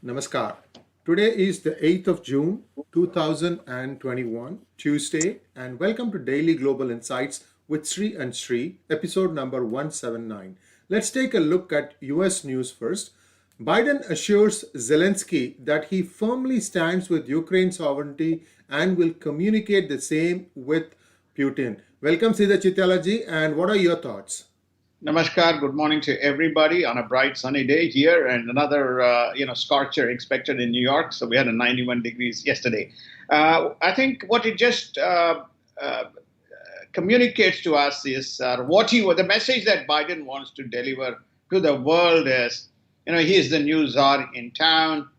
Namaskar. Today is the 8th of June 2021, Tuesday, and welcome to Daily Global Insights with Sree and Sree, episode number 179. Let's take a look at US news first. Biden assures Zelensky that he firmly stands with Ukraine's sovereignty and will communicate the same with Putin. Welcome, Siddha Chityalaji, and what are your thoughts? Namaskar. Good morning to everybody on a bright sunny day here, and another scorcher expected in New York. So we had a 91 degrees yesterday. I think what it just communicates to us is the message that Biden wants to deliver to the world is, he is the new czar in town.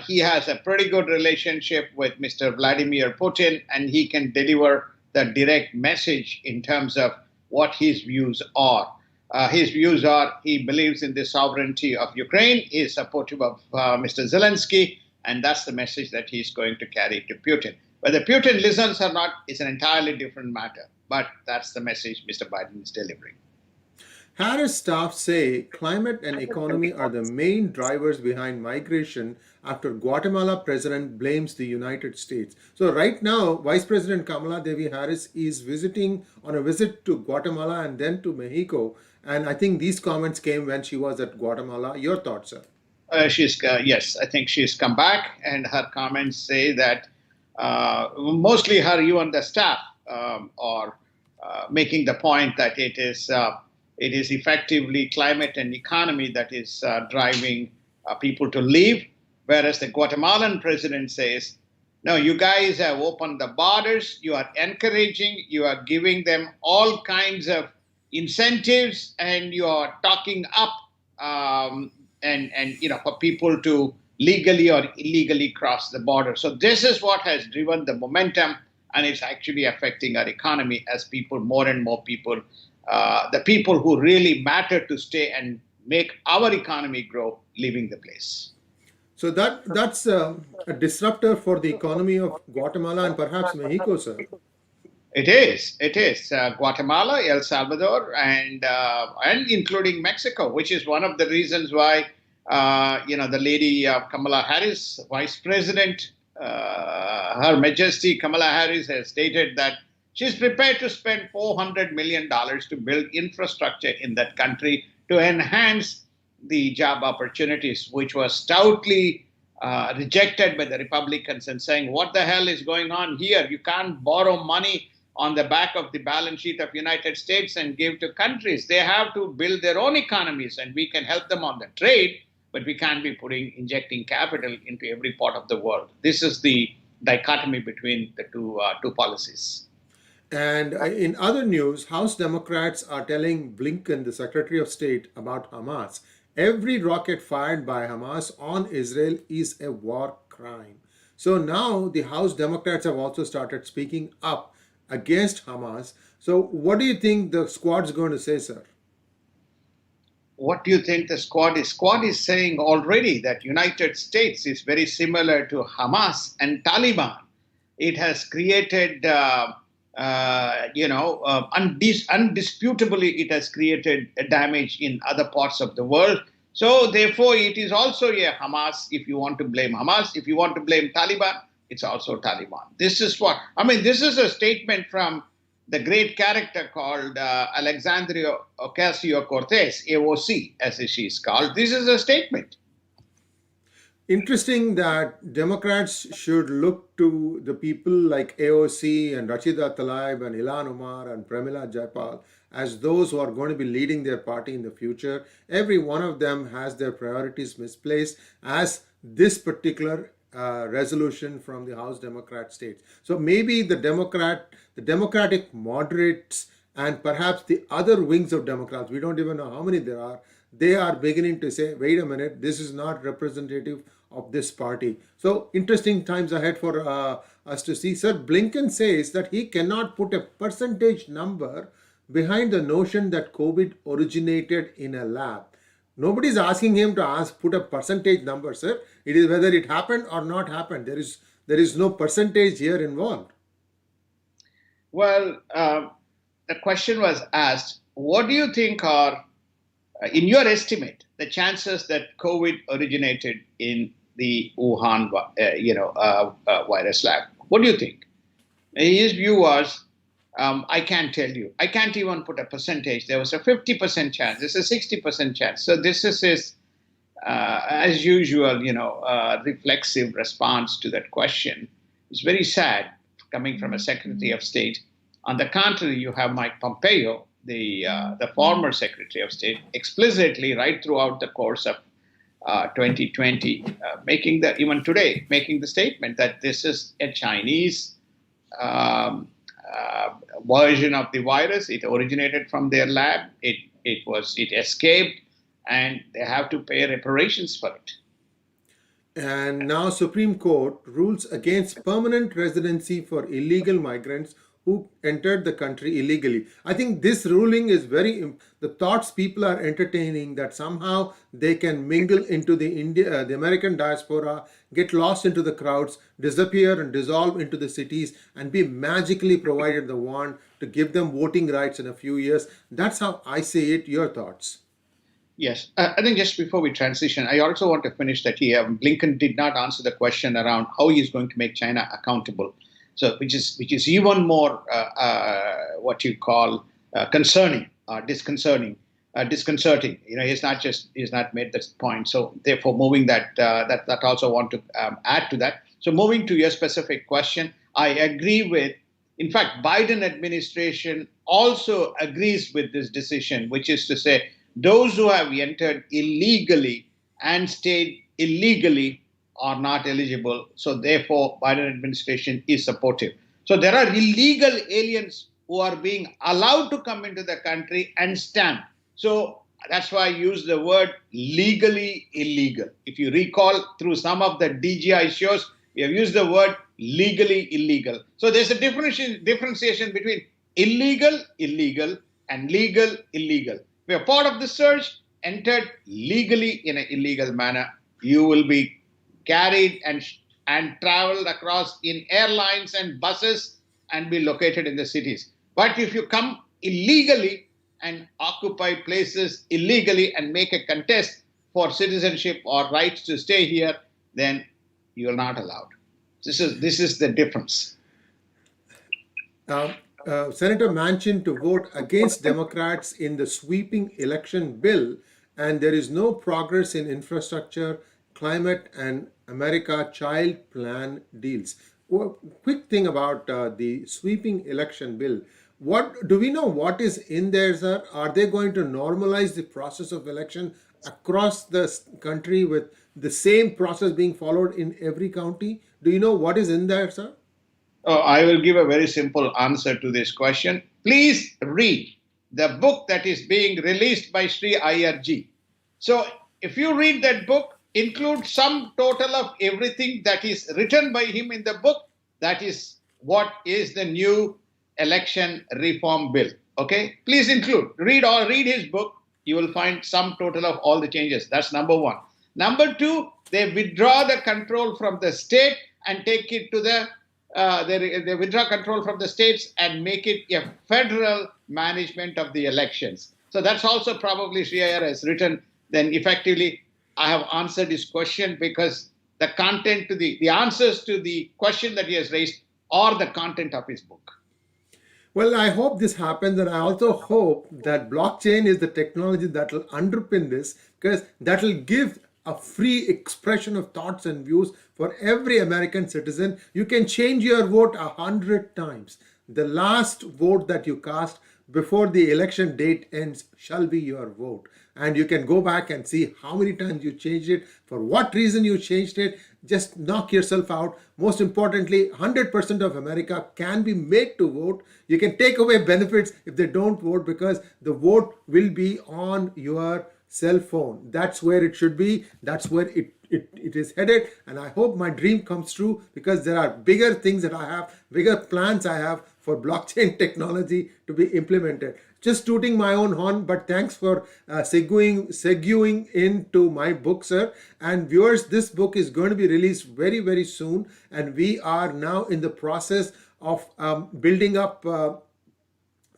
He has a pretty good relationship with Mr. Vladimir Putin, and he can deliver the direct message in terms of what his views are. His views are he believes in the sovereignty of Ukraine, he is supportive of Mr. Zelensky, and that's the message that he's going to carry to Putin. Whether Putin listens or not is an entirely different matter, but that's the message Mr. Biden is delivering. Harris staff say climate and economy are the main drivers behind migration after Guatemala president blames the United States. So right now, Vice President Kamala Devi Harris is visiting on a visit to Guatemala and then to Mexico. And I think these comments came when she was at Guatemala. Your thoughts, sir? Yes, I think she's come back, and her comments say that mostly her, you and the staff are making the point that it is effectively climate and economy that is driving people to leave, whereas the Guatemalan president says, no, you guys have opened the borders, you are encouraging, you are giving them all kinds of incentives, and you are talking up for people to legally or illegally cross the border. So this is what has driven the momentum, and it's actually affecting our economy as more and more people, the people who really matter to stay and make our economy grow, leaving the place. So that's a disruptor for the economy of Guatemala and perhaps Mexico, sir. It is. Guatemala, El Salvador, and including Mexico, which is one of the reasons why the lady Kamala Harris, Vice President, Her Majesty Kamala Harris, has stated that she's prepared to spend $400 million to build infrastructure in that country to enhance the job opportunities, which was stoutly rejected by the Republicans and saying, what the hell is going on here? You can't borrow money on the back of the balance sheet of United States and give to countries. They have to build their own economies, and we can help them on the trade, but we can't be injecting capital into every part of the world. This is the dichotomy between the two policies. And in other news, House Democrats are telling Blinken, the Secretary of State, about Hamas. Every rocket fired by Hamas on Israel is a war crime. So now the House Democrats have also started speaking up against Hamas. So what do you think the squad's going to say, sir? What do you think the squad is? Squad is saying already that United States is very similar to Hamas and Taliban. It has created undisputably, it has created damage in other parts of the world. So therefore, it is also a Hamas. If you want to blame Hamas, if you want to blame Taliban, it's also Taliban. This is this is a statement from the great character called Alexandria Ocasio-Cortez, AOC, as she is called. This is a statement. Interesting that Democrats should look to the people like AOC and Rachida Tlaib and Ilan Omar and Pramila Jayapal as those who are going to be leading their party in the future. Every one of them has their priorities misplaced, as this particular resolution from the House Democrat states. So maybe the Democratic moderates and perhaps the other wings of Democrats, we don't even know how many there are, they are beginning to say, wait a minute, this is not representative of this party. So interesting times ahead for us to see. Sir, Blinken says that he cannot put a percentage number behind the notion that COVID originated in a lab. Nobody's asking him to put a percentage number, sir. It is whether it happened or not happened. There is no percentage here involved. Well, the question was asked, what do you think are in your estimate, the chances that COVID originated in the Wuhan, virus lab? What do you think? His view was, I can't tell you. I can't even put a percentage. There was a 50% chance. There's a 60% chance. So this is his, as usual, reflexive response to that question. It's very sad coming from a Secretary of State. On the contrary, you have Mike Pompeo, the former Secretary of State, explicitly right throughout the course of 2020, making the statement that this is a Chinese version of the virus. It originated from their lab. It escaped, and they have to pay reparations for it. And now Supreme Court rules against permanent residency for illegal migrants who entered the country illegally. I think this ruling is the thoughts people are entertaining that somehow they can mingle into the American diaspora, get lost into the crowds, disappear and dissolve into the cities, and be magically provided the wand to give them voting rights in a few years. That's how I see it. Your thoughts? Yes, I think just before we transition, I also want to finish that here. Blinken did not answer the question around how he is going to make China accountable. So, which is even more what you call concerning, disconcerting. He's not made this point. So, therefore, moving that also want to add to that. So, moving to your specific question, I agree with. In fact, Biden administration also agrees with this decision, which is to say, those who have entered illegally and stayed illegally are not eligible. So therefore, Biden administration is supportive. So there are illegal aliens who are being allowed to come into the country and stamp. So that's why I use the word legally illegal. If you recall through some of the DGI shows, we have used the word legally illegal. So there's a differentiation between illegal, and legal. If you're part of the surge, entered legally in an illegal manner, you will be carried and traveled across in airlines and buses and be located in the cities. But if you come illegally and occupy places illegally and make a contest for citizenship or rights to stay here, then you are not allowed. This is the difference. Senator Manchin to vote against Democrats in the sweeping election bill, and there is no progress in infrastructure, climate, and America Child Plan deals. Well, quick thing about the sweeping election bill. What do we know? What is in there, sir? Are they going to normalize the process of election across the country with the same process being followed in every county? Do you know what is in there, sir? I will give a very simple answer to this question. Please read the book that is being released by Sree Iyer ji. So if you read that book, include some total of everything that is written by him in the book. That is what is the new election reform bill. Okay, please read his book. You will find some total of all the changes. That's number one. Number two, they withdraw the control from the state and take it to they withdraw control from the states and make it a federal management of the elections. So that's also probably Sree Iyer has written. Then effectively, I have answered his question because the content to the answers to the question that he has raised are the content of his book. Well, I hope this happens, and I also hope that blockchain is the technology that will underpin this, because that will give a free expression of thoughts and views for every American citizen. You can change your vote 100 times. The last vote that you cast before the election date ends shall be your vote. And you can go back and see how many times you changed it, for what reason you changed it. Just knock yourself out. Most importantly, 100% of America can be made to vote. You can take away benefits if they don't vote, because the vote will be on your cell phone. That's where it should be. That's where it is headed. And I hope my dream comes true, because there are bigger things that I have, bigger plans I have for blockchain technology to be implemented. Just tooting my own horn, but thanks for segueing into my book, sir. And viewers, this book is going to be released very, very soon. And we are now in the process of building up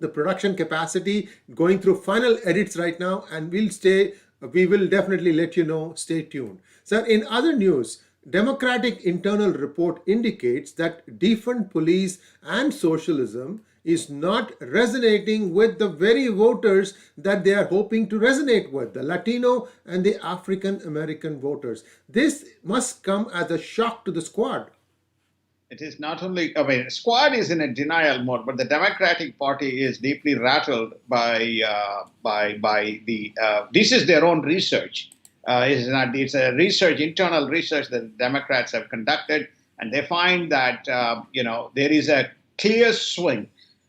the production capacity, going through final edits right now, and we will definitely let you know. Stay tuned. Sir, in other news, Democratic internal report indicates that defund police and socialism is not resonating with the very voters that they are hoping to resonate with, the Latino and the African American voters. This must come as a shock to the squad. It is not only, I mean, Squad is in a denial mode, but the Democratic Party is deeply rattled by the. This is their own research. It's not. It's a research, internal research that the Democrats have conducted, and they find that there is a clear swing,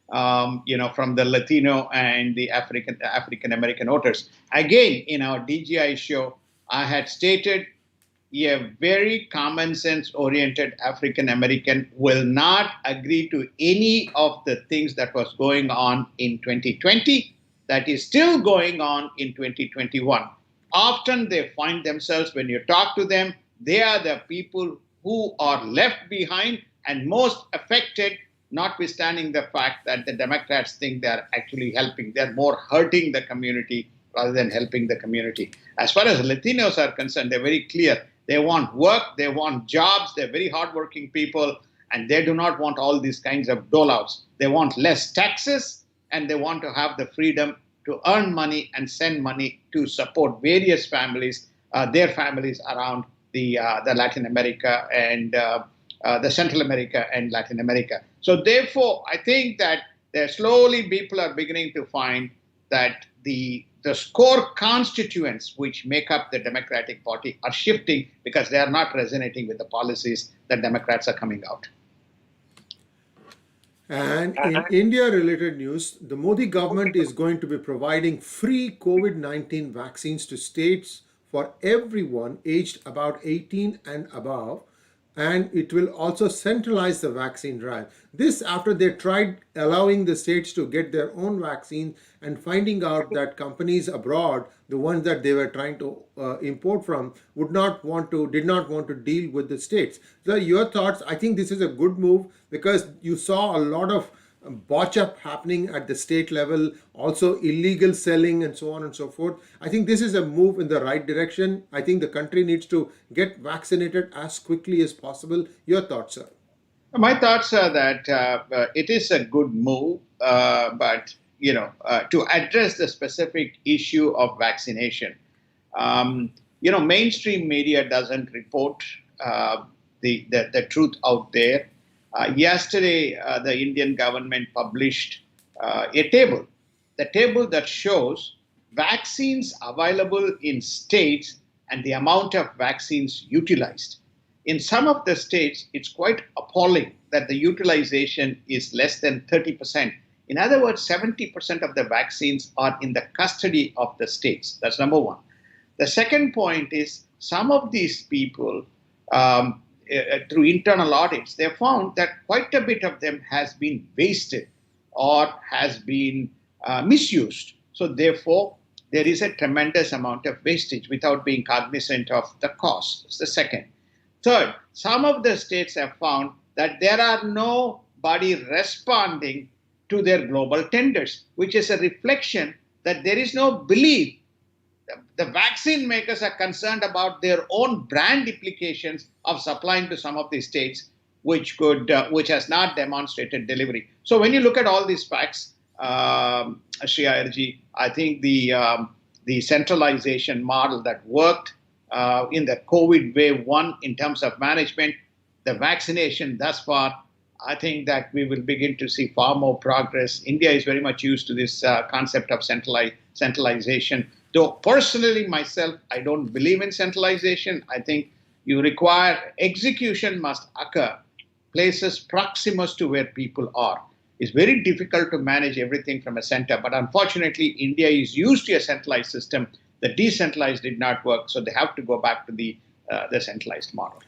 from the Latino and the African American voters. Again, in our DGI show, I had stated a very common sense oriented African American will not agree to any of the things that was going on in 2020 that is still going on in 2021. Often they find themselves, when you talk to them, they are the people who are left behind and most affected, notwithstanding the fact that the Democrats think they're actually helping. They're more hurting the community rather than helping the community. As far as Latinos are concerned, they're very clear. They want work, they want jobs, they're very hardworking people, and they do not want all these kinds of doleouts. They want less taxes, and they want to have the freedom to earn money and send money to support various families, their families around the Latin America and the Central America and Latin America. So therefore, I think that slowly people are beginning to find that the core constituents which make up the Democratic Party are shifting because they are not resonating with the policies that Democrats are coming out. And in India related news, the Modi government is going to be providing free COVID-19 vaccines to states for everyone aged about 18 and above, and it will also centralize the vaccine drive. This after they tried allowing the states to get their own vaccine and finding out that companies abroad, the ones that they were trying to import from, did not want to deal with the states. So your thoughts? I think this is a good move because you saw a lot of botch up happening at the state level, also illegal selling and so on and so forth. I think this is a move in the right direction. I think the country needs to get vaccinated as quickly as possible. Your thoughts, sir? My thoughts are that it is a good move, but to address the specific issue of vaccination, mainstream media doesn't report the truth out there. Yesterday, the Indian government published a table, the table that shows vaccines available in states and the amount of vaccines utilized. In some of the states, it's quite appalling that the utilization is less than 30%. In other words, 70% of the vaccines are in the custody of the states. That's number one. The second point is some of these people, through internal audits, they found that quite a bit of them has been wasted or has been misused. So therefore, there is a tremendous amount of wastage without being cognizant of the cost. It's the second. Third, some of the states have found that there are nobody responding to their global tenders, which is a reflection that there is no belief. The vaccine makers are concerned about their own brand implications of supplying to some of these states, which has not demonstrated delivery. So when you look at all these facts, Sree Iyerji, I think the centralization model that worked in the COVID wave 1 in terms of management, the vaccination thus far, I think that we will begin to see far more progress. India is very much used to this concept of centralization. Though personally, myself, I don't believe in centralization. I think you require execution must occur places proximus to where people are. It's very difficult to manage everything from a center, but unfortunately, India is used to a centralized system. The decentralized did not work, so they have to go back to the centralized model.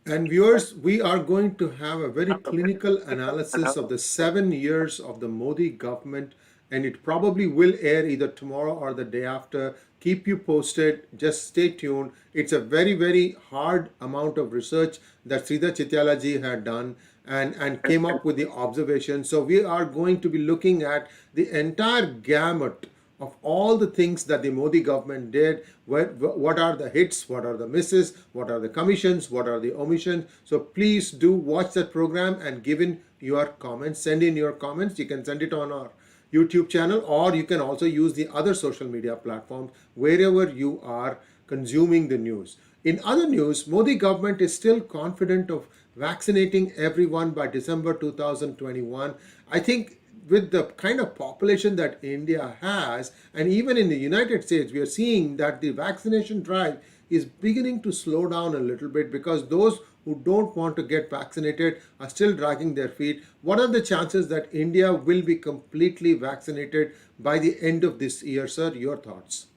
And viewers, we are going to have a very clinical analysis of the 7 years of the Modi government and it probably will air either tomorrow or the day after. Keep you posted. Just stay tuned. It's a very, very hard amount of research that Sridhar Chityala ji had done and came up with the observations. So we are going to be looking at the entire gamut of all the things that the Modi government did. What are the hits, what are the misses, what are the commissions, what are the omissions. So please do watch that program and give in your comments. Send in your comments. You can send it on our YouTube channel, or you can also use the other social media platforms wherever you are consuming the news. In other news, Modi government is still confident of vaccinating everyone by December 2021. I think with the kind of population that India has, and even in the United States, we are seeing that the vaccination drive is beginning to slow down a little bit because those who don't want to get vaccinated are still dragging their feet. What are the chances that India will be completely vaccinated by the end of this year, sir? Your thoughts?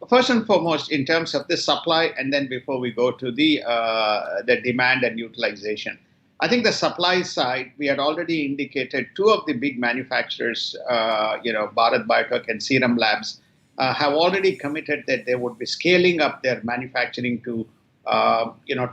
First and foremost, in terms of the supply, and then before we go to the demand and utilization, I think the supply side, we had already indicated two of the big manufacturers, Bharat Biotech and Serum Labs, have already committed that they would be scaling up their manufacturing to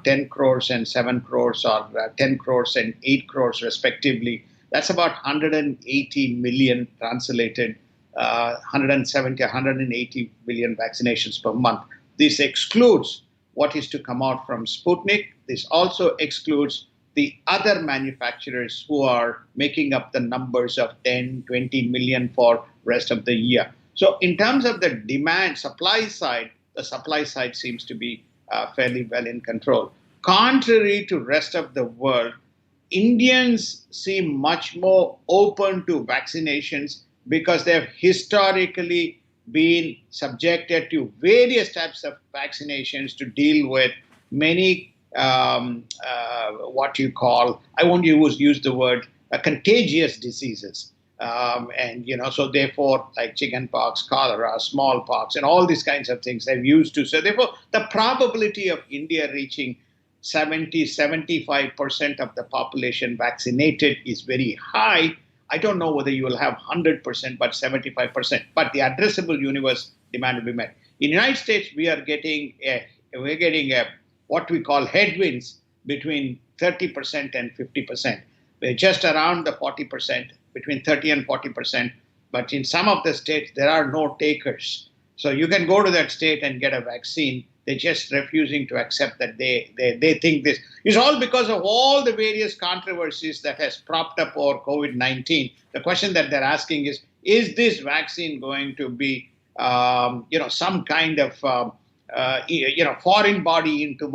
10 crores and 7 crores, or 10 crores and 8 crores respectively. That's about 180 million translated, 170, 180 million vaccinations per month. This excludes what is to come out from Sputnik. This also excludes the other manufacturers who are making up the numbers of 10, 20 million for rest of the year. So in terms of the demand supply side, the supply side seems to be fairly well in control. Contrary to rest of the world, Indians seem much more open to vaccinations because they've historically been subjected to various types of vaccinations to deal with many what you call, I won't use the word, contagious diseases. So therefore, like chickenpox, cholera, smallpox, and all these kinds of things they're used to. So therefore, the probability of India reaching 75% of the population vaccinated is very high. I don't know whether you will have 100%, but 75%. But the addressable universe demand will be met. In the United States, we're getting what we call headwinds between 30% and 50%. We're just around the 40%, between 30 and 40%. But in some of the states, there are no takers. So you can go to that state and get a vaccine. They're just refusing to accept that they think this. It's all because of all the various controversies that has propped up over COVID-19. The question that they're asking is this vaccine going to be, some kind of, foreign body into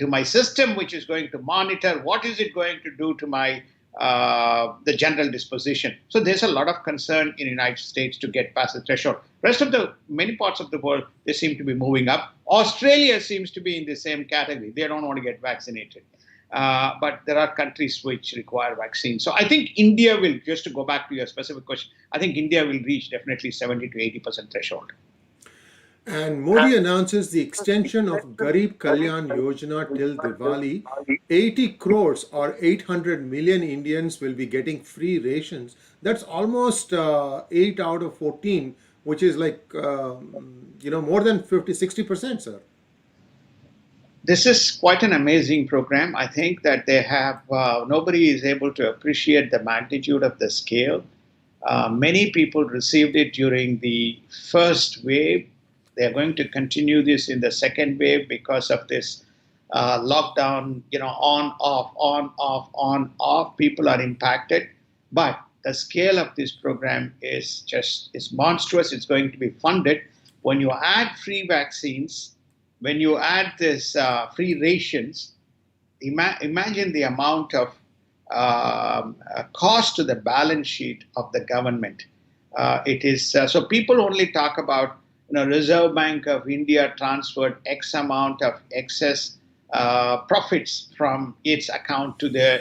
my system, which is going to monitor what is it going to do to my the general disposition. So there's a lot of concern in the United States to get past the threshold. Rest of the many parts of the world, they seem to be moving up. Australia seems to be in the same category. They don't want to get vaccinated. But there are countries which require vaccines. So I think India will, just to go back to your specific question, I think India will reach definitely 70 to 80% threshold. And Modi announces the extension of Garib Kalyan Yojana till Diwali. 80 crores or 800 million Indians will be getting free rations. That's almost 8 out of 14, which is like, more than 60%, sir. This is quite an amazing program. I think that they have, nobody is able to appreciate the magnitude of the scale. Many people received it during the first wave. They're going to continue this in the second wave because of this lockdown, on, off, on, off, on, off. People are impacted. But the scale of this program is monstrous. It's going to be funded. When you add free vaccines, when you add this free rations, imagine the amount of cost to the balance sheet of the government. It is so people only talk about Reserve Bank of India transferred X amount of excess profits from its account to the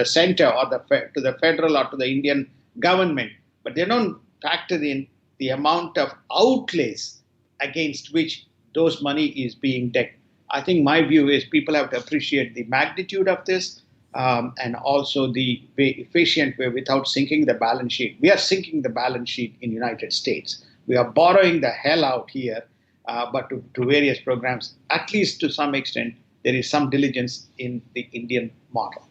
center, or to the federal, or to the Indian government, but they don't factor in the amount of outlays against which those money is being decked. I think my view is people have to appreciate the magnitude of this. and also the efficient way without sinking the balance sheet. We are sinking the balance sheet in United States. We are borrowing the hell out here, but to various programs, at least to some extent, there is some diligence in the Indian model.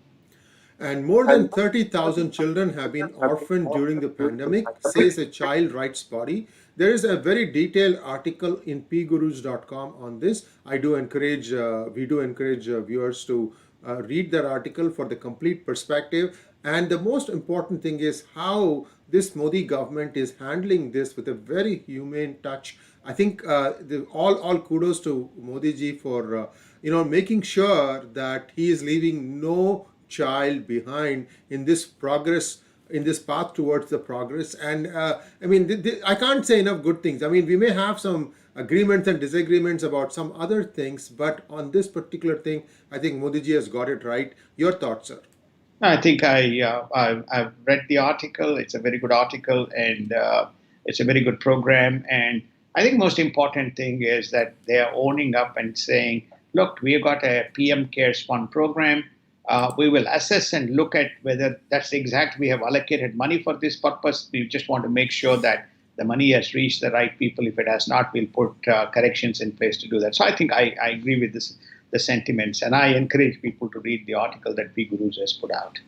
And more than 30,000 children have been orphaned during the pandemic, says a child rights body. There is a very detailed article in pgurus.com on this. We do encourage viewers to read that article for the complete perspective. And the most important thing is how this Modi government is handling this with a very humane touch. I think all kudos to Modi ji for making sure that he is leaving no child behind in this progress, in this path towards the progress. And I mean, I can't say enough good things. I mean, we may have some agreements and disagreements about some other things, but on this particular thing, I think Modi ji has got it right. Your thoughts, sir? I think I've read the article. It's a very good article, and it's a very good program. And I think most important thing is that they are owning up and saying, "Look, we have got a PM Cares Fund program. We will assess and look at whether that's exact. We have allocated money for this purpose. We just want to make sure that the money has reached the right people. If it has not, we'll put corrections in place to do that." So I think I agree with the sentiments, and I encourage people to read the article that PGurus has put out.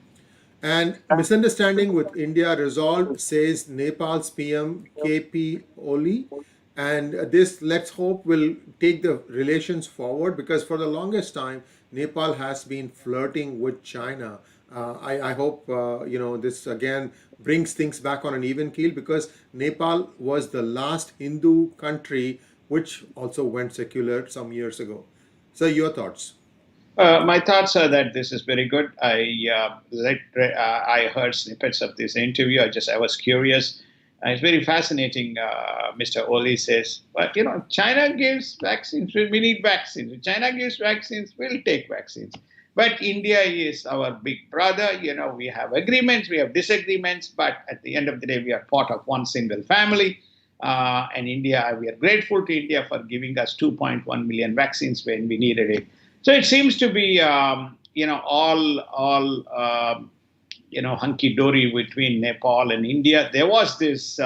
And misunderstanding with India resolved, says Nepal's PM KP Oli. And this, let's hope, will take the relations forward, because for the longest time, Nepal has been flirting with China. I hope this again brings things back on an even keel, because Nepal was the last Hindu country which also went secular some years ago. So, your thoughts? My thoughts are that this is very good. I heard snippets of this interview. I was curious. It's very fascinating. Mr. Oli says, "But China gives vaccines. We need vaccines. If China gives vaccines, we'll take vaccines. But India is our big brother. We have agreements, we have disagreements, but at the end of the day, we are part of one single family. And India, we are grateful to India for giving us 2.1 million vaccines when we needed it." So it seems to be, all hunky dory between Nepal and India. There was this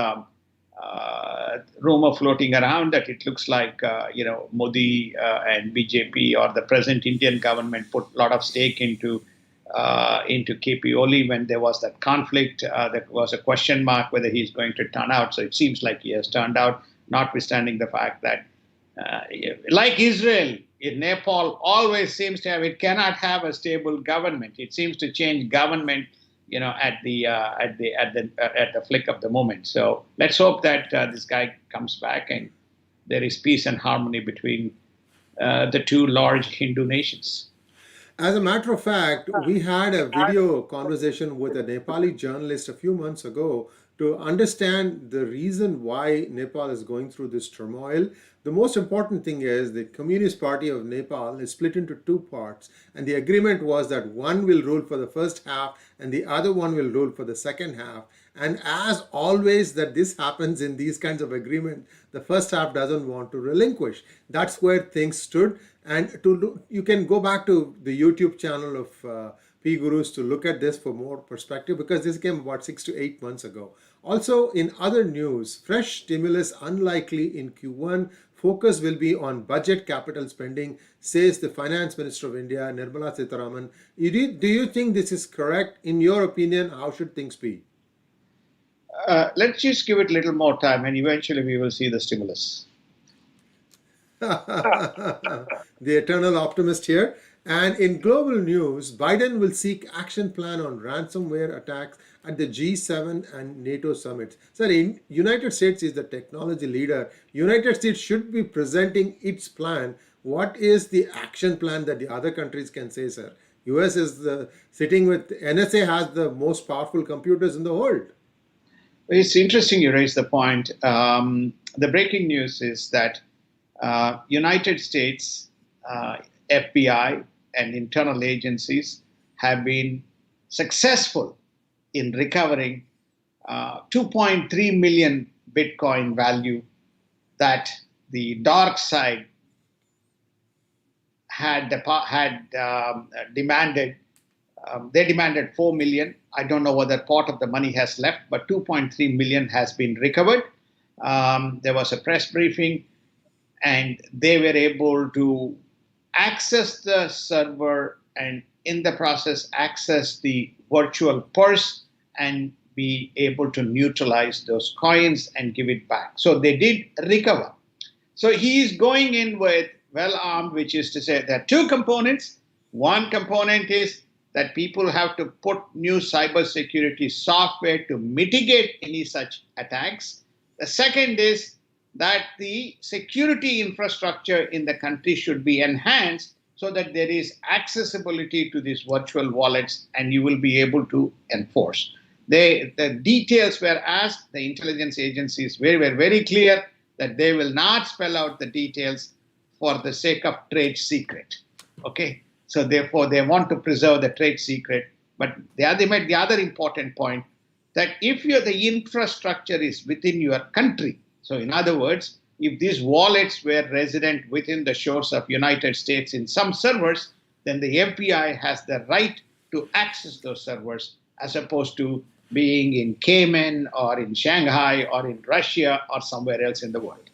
rumor floating around that it looks like Modi and BJP or the present Indian government put a lot of stake into KP Oli when there was that conflict. There was a question mark whether he's going to turn out. So it seems like he has turned out, notwithstanding the fact that, like Israel, Nepal always seems to have, it cannot have a stable government. It seems to change government, at the flick of the moment. So let's hope that this guy comes back and there is peace and harmony between the two large Hindu nations. As a matter of fact, we had a video conversation with a Nepali journalist a few months ago to understand the reason why Nepal is going through this turmoil. The most important thing is the Communist Party of Nepal is split into two parts, and the agreement was that one will rule for the first half and the other one will rule for the second half. And as always that this happens in these kinds of agreement, the first half doesn't want to relinquish. That's where things stood. And you can go back to the YouTube channel of PGurus to look at this for more perspective, because this came about 6 to 8 months ago. Also, in other news, fresh stimulus unlikely in Q1. Focus will be on budget capital spending, says the Finance Minister of India, Nirmala Sitharaman. Do you think this is correct? In your opinion, how should things be? Let's just give it a little more time, and eventually we will see the stimulus. The eternal optimist here. And in global news, Biden will seek action plan on ransomware attacks at the G7 and NATO summits. So the United States is the technology leader. United States should be presenting its plan. What is the action plan that the other countries can say, sir? US is sitting with, NSA has the most powerful computers in the world. It's interesting you raise the point. The breaking news is that United States FBI and internal agencies have been successful in recovering 2.3 million Bitcoin value that the dark side had demanded They demanded 4 million. I don't know whether part of the money has left, but 2.3 million has been recovered. There was a press briefing, and they were able to access the server and in the process access the virtual purse and be able to neutralize those coins and give it back. So they did recover. So he is going in with well armed, which is to say there are two components. One component is that people have to put new cybersecurity software to mitigate any such attacks. The second is that the security infrastructure in the country should be enhanced so that there is accessibility to these virtual wallets and you will be able to enforce. The details were asked. The intelligence agencies were very clear that they will not spell out the details for the sake of trade secret. Okay, so therefore they want to preserve the trade secret. But they made the other important point that if the infrastructure is within your country, so in other words, if these wallets were resident within the shores of United States in some servers, then the FBI has the right to access those servers as opposed to being in Cayman or in Shanghai or in Russia or somewhere else in the world.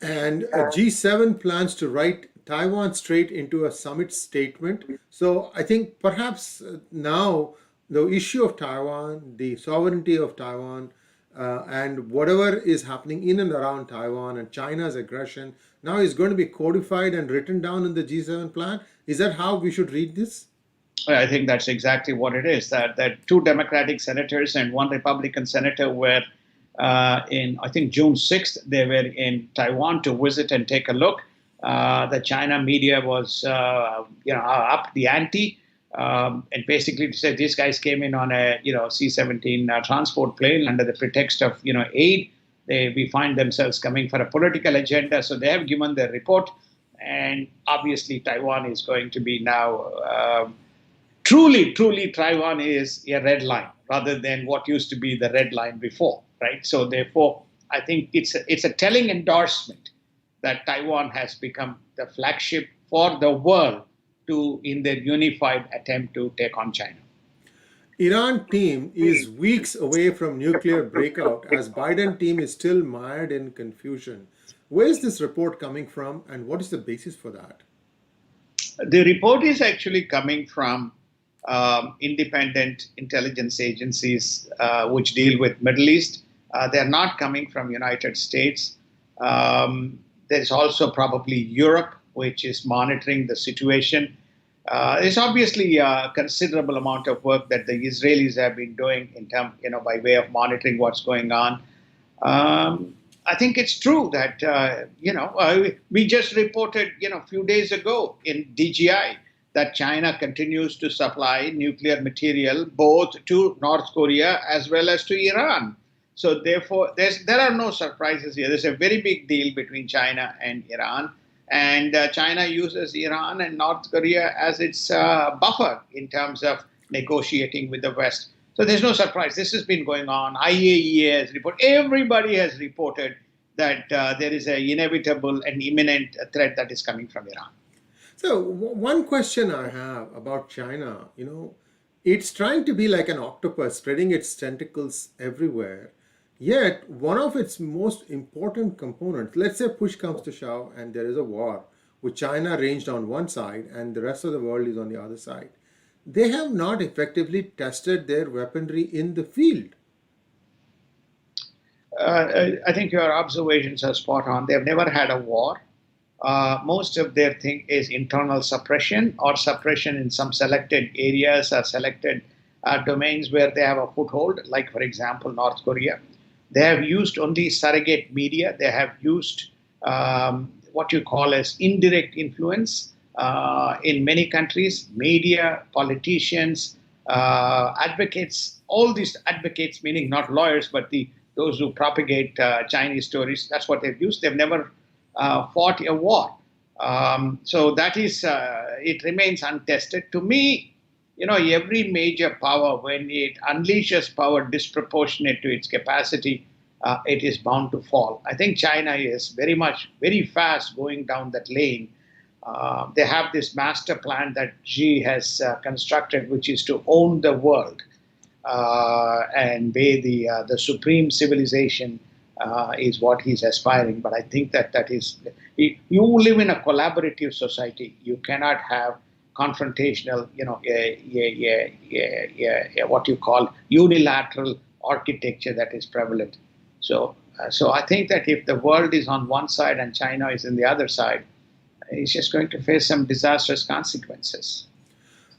And G7 plans to write Taiwan Strait into a summit statement. So I think perhaps now the issue of Taiwan, the sovereignty of Taiwan, and whatever is happening in and around Taiwan and China's aggression now is going to be codified and written down in the G7 plan. Is that how we should read this? I think that's exactly what it is. That two Democratic senators and one Republican senator were in, I think, June 6th. They were in Taiwan to visit and take a look. The China media was, up the ante. And basically to say these guys came in on a C-17 transport plane under the pretext of aid. We find themselves coming for a political agenda, so they have given their report, and obviously Taiwan is going to be now truly Taiwan is a red line rather than what used to be the red line before, right? So therefore, I think it's a telling endorsement that Taiwan has become the flagship for the world in their unified attempt to take on China. Iran team is weeks away from nuclear breakout as Biden team is still mired in confusion. Where is this report coming from and what is the basis for that? The report is actually coming from independent intelligence agencies which deal with Middle East. They're not coming from United States. There's also probably Europe, which is monitoring the situation. There's obviously a considerable amount of work that the Israelis have been doing by way of monitoring what's going on. I think it's true that, we just reported, a few days ago in DGI that China continues to supply nuclear material both to North Korea as well as to Iran. So therefore, there are no surprises here. There's a very big deal between China and Iran. And China uses Iran and North Korea as its buffer in terms of negotiating with the West. So there's no surprise. This has been going on. IAEA has reported. Everybody has reported that there is an inevitable and imminent threat that is coming from Iran. So one question I have about China, it's trying to be like an octopus, spreading its tentacles everywhere. Yet, one of its most important components, let's say push comes to shove and there is a war with China ranged on one side and the rest of the world is on the other side. They have not effectively tested their weaponry in the field. I think your observations are spot on. They've never had a war. Most of their thing is internal suppression or suppression in some selected areas or selected domains where they have a foothold, like, for example, North Korea. They have used only surrogate media. They have used what you call as indirect influence in many countries, media, politicians, advocates, all these advocates, meaning not lawyers, but those who propagate Chinese stories. That's what they've used. They've never fought a war. So that is, it remains untested. To me, every major power, when it unleashes power disproportionate to its capacity, it is bound to fall. I think China is very fast going down that lane. They have this master plan that Xi has constructed, which is to own the world and be the supreme civilization is what he's aspiring. But I think that is you live in a collaborative society. You cannot have confrontational, what you call unilateral architecture that is prevalent. So I think that if the world is on one side and China is in the other side, it's just going to face some disastrous consequences.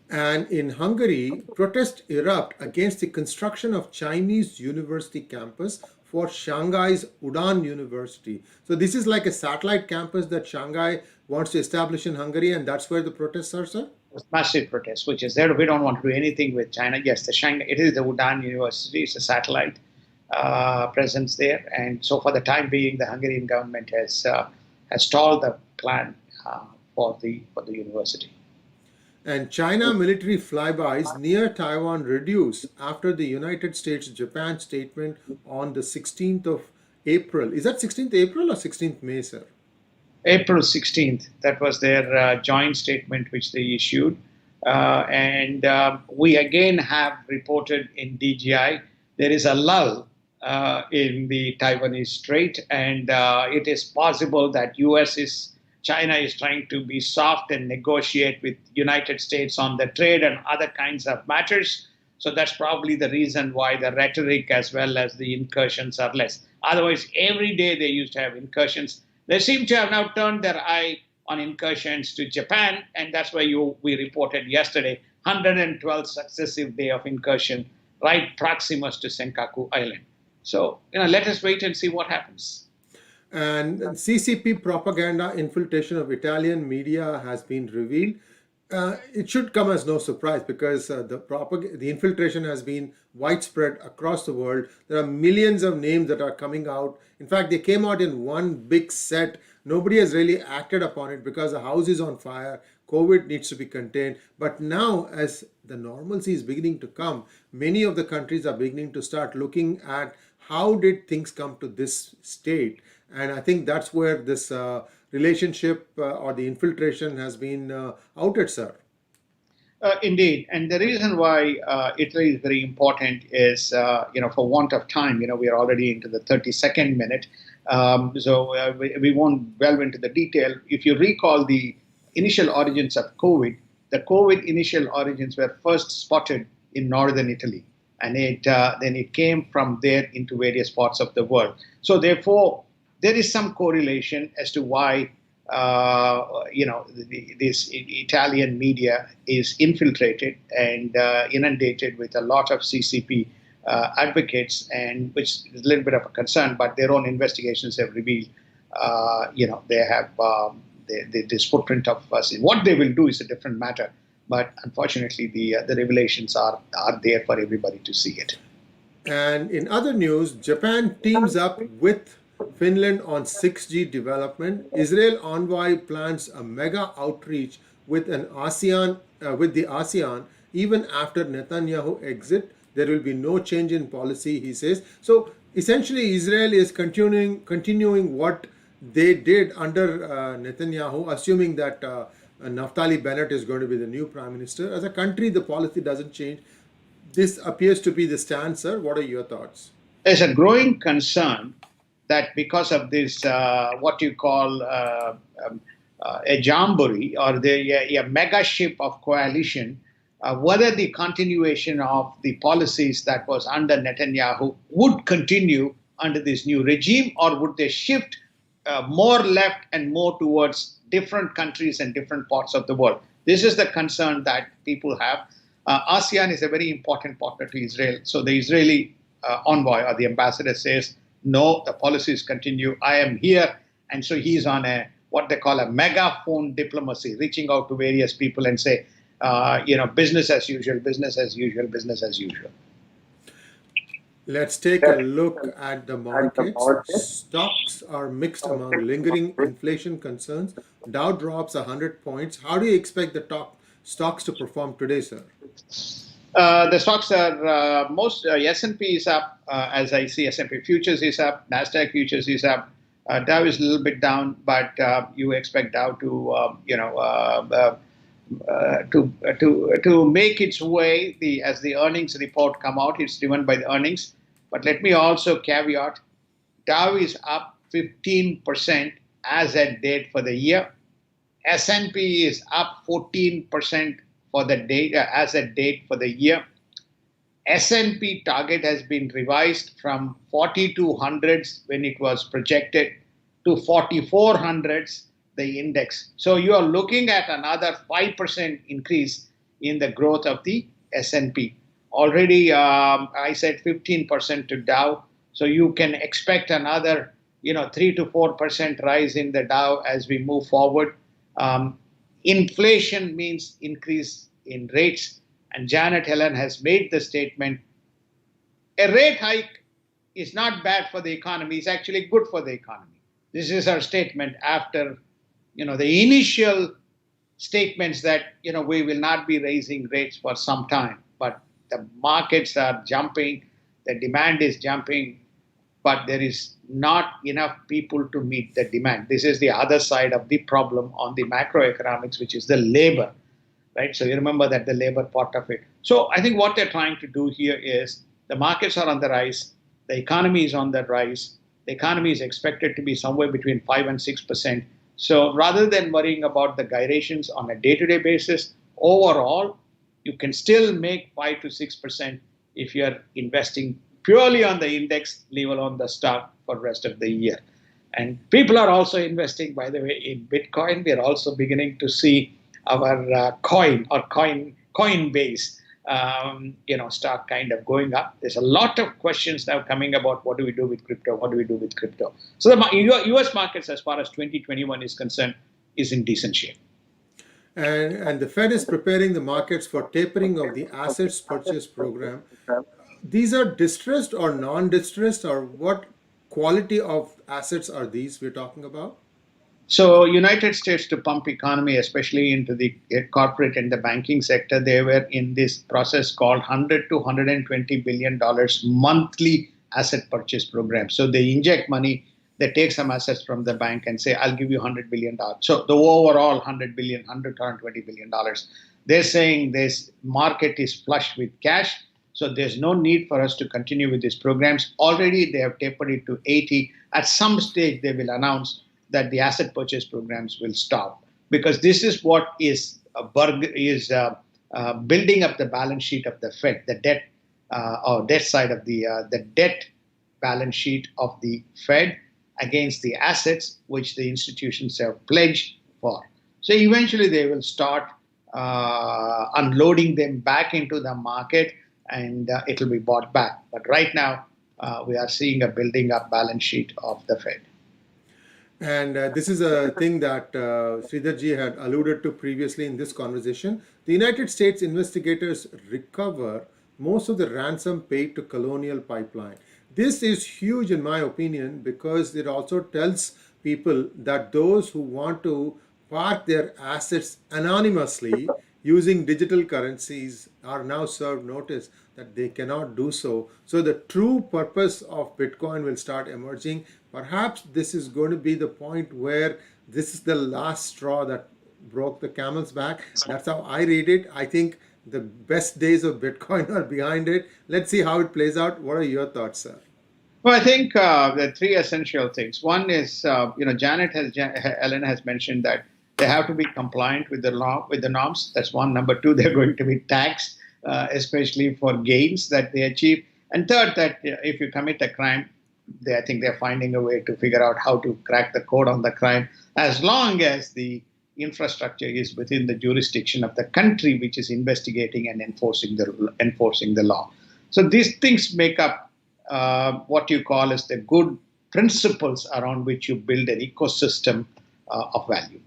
And in Hungary, protests erupt against the construction of Chinese university campus for Shanghai's Udan University. So this is like a satellite campus that Shanghai wants to establish in Hungary, and that's where the protests are, sir? Massive protests, which is there. We don't want to do anything with China. Yes, the Shanghai, it is the Udan University, it's a satellite presence there. And so, for the time being, the Hungarian government has stalled the plan for the university. And China military flybys near Taiwan reduce after the United States Japan statement on the 16th of April. Is that 16th April or 16th May, sir? April 16th, that was their joint statement which they issued. And we again have reported in DGI there is a lull in the Taiwanese Strait, and it is possible that China is trying to be soft and negotiate with United States on the trade and other kinds of matters. So that's probably the reason why the rhetoric as well as the incursions are less. Otherwise, every day they used to have incursions. They seem to have now turned their eye on incursions to Japan, and that's why we reported yesterday 112th successive day of incursion right proximus to Senkaku Island. So let us wait and see what happens. And CCP propaganda infiltration of Italian media has been revealed. It should come as no surprise because the infiltration has been widespread across the world. There are millions of names that are coming out. In fact, they came out in one big set. Nobody has really acted upon it because the house is on fire. COVID needs to be contained. But now, as the normalcy is beginning to come, many of the countries are beginning to start looking at how did things come to this state. And I think that's where this relationship or the infiltration has been outed, sir. Indeed, and the reason why Italy is very important is, for want of time, we are already into the 32nd minute, so we won't delve into the detail. If you recall the initial origins of COVID, the COVID initial origins were first spotted in northern Italy, and then it came from there into various parts of the world. So therefore, there is some correlation as to why this Italian media is infiltrated and inundated with a lot of CCP advocates, and which is a little bit of a concern. But their own investigations have revealed, they have this footprint of us. What they will do is a different matter. But unfortunately, the revelations are there for everybody to see it. And in other news, Japan teams up with Finland on 6G development. Israel envoy plans a mega outreach with the ASEAN even after Netanyahu exit. There will be no change in policy, he says. So essentially, Israel is continuing what they did under Netanyahu, assuming that Naftali Bennett is going to be the new prime minister. As a country, the policy doesn't change. This appears to be the stance, sir. What are your thoughts? There's a growing concern that because of this, what you call a jamboree or a mega ship of coalition, whether the continuation of the policies that was under Netanyahu would continue under this new regime, or would they shift more left and more towards different countries and different parts of the world? This is the concern that people have. ASEAN is a very important partner to Israel. So the Israeli envoy or the ambassador says, no, the policies continue. I am here. And so he's on what they call a megaphone diplomacy, reaching out to various people and say, business as usual, business as usual, business as usual. Let's take a look at the markets. Stocks are mixed among lingering inflation concerns. Dow drops 100 points. How do you expect the stocks to perform today, sir? The stocks are S&P is up, as I see. S&P futures is up, Nasdaq futures is up, Dow is a little bit down, but you expect Dow to to make its way. As the earnings report come out, it's driven by the earnings. But let me also caveat: Dow is up 15% as at date for the year. S&P is up 14% for the date as at date for the year. S&P target has been revised from 4200s when it was projected to 4400s, the index. So you are looking at another 5% increase in the growth of the S&P. Already, I said 15% to Dow. So you can expect another 3 to 4% rise in the Dow as we move forward. Um, Inflation means increase in rates. And Janet Yellen has made the statement, a rate hike is not bad for the economy, it's actually good for the economy. This is her statement after the initial statements that we will not be raising rates for some time. But the markets are jumping, the demand is jumping, but there is not enough people to meet the demand. This is the other side of the problem on the macroeconomics, which is the labor, right? So you remember that the labor part of it. So I think what they're trying to do here is the markets are on the rise, the economy is on the rise, the economy is expected to be somewhere between 5 and 6%. So rather than worrying about the gyrations on a day-to-day basis, overall, you can still make 5 to 6% if you're investing purely on the index, leave alone the stock for the rest of the year. And people are also investing, by the way, in Bitcoin. We are also beginning to see our Coinbase, stock kind of going up. There's a lot of questions now coming about what do we do with crypto? What do we do with crypto? So the U.S. markets, as far as 2021 is concerned, is in decent shape. And the Fed is preparing the markets for tapering of the assets purchase program. These are distressed or non-distressed, or what quality of assets are these we're talking about? So, United States to pump economy, especially into the corporate and the banking sector, they were in this process called 100 to 120 billion dollars monthly asset purchase program. So they inject money, they take some assets from the bank and say, "I'll give you 100 billion dollars." So the overall 100 to 120 billion dollars. They're saying this market is flush with cash. So there's no need for us to continue with these programs. Already they have tapered it to 80. At some stage, they will announce that the asset purchase programs will stop, because this is what is building up the balance sheet of the Fed, the debt or debt side of the debt balance sheet of the Fed against the assets which the institutions have pledged for. So eventually they will start unloading them back into the market, and it will be bought back. But right now, we are seeing a building up balance sheet of the Fed. And this is a thing that Sridharji had alluded to previously in this conversation. The United States investigators recover most of the ransom paid to Colonial Pipeline. This is huge in my opinion, because it also tells people that those who want to park their assets anonymously using digital currencies are now served notice that they cannot do so. So the true purpose of Bitcoin will start emerging. Perhaps this is going to be the point where this is the last straw that broke the camel's back. That's how I read it. I think the best days of Bitcoin are behind it. Let's see how it plays out. What are your thoughts, sir? Well, I think there are three essential things. One is, Ellen has mentioned that they have to be compliant with the law, with the norms. That's one. Number two, they're going to be taxed, especially for gains that they achieve. And third, that if you commit a crime, I think they're finding a way to figure out how to crack the code on the crime, as long as the infrastructure is within the jurisdiction of the country which is investigating and enforcing the law. So these things make up what you call as the good principles around which you build an ecosystem of value.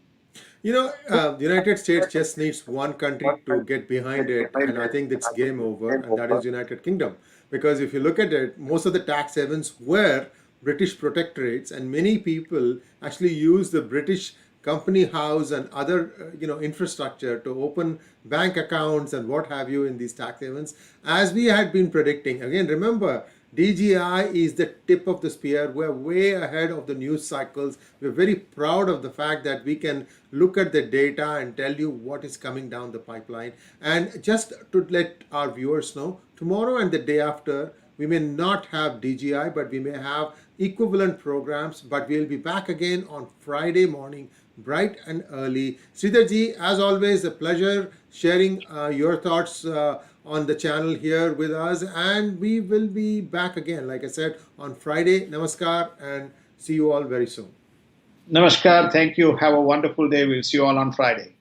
The United States just needs one country to get behind it, and I think it's game over, and that is United Kingdom. Because if you look at it, most of the tax havens were British protectorates, and many people actually use the British company house and other infrastructure to open bank accounts and what have you in these tax havens, as we had been predicting. Again, remember, DGI is the tip of the spear. We're way ahead of the news cycles. We're very proud of the fact that we can look at the data and tell you what is coming down the pipeline. And just to let our viewers know, tomorrow and the day after, we may not have DGI, but we may have equivalent programs. But we'll be back again on Friday morning, bright and early. Sridharji, as always, a pleasure sharing your thoughts on the channel here with us. And we will be back again, like I said, on Friday. Namaskar, and see you all very soon. Namaskar. Thank you. Have a wonderful day. We'll see you all on Friday.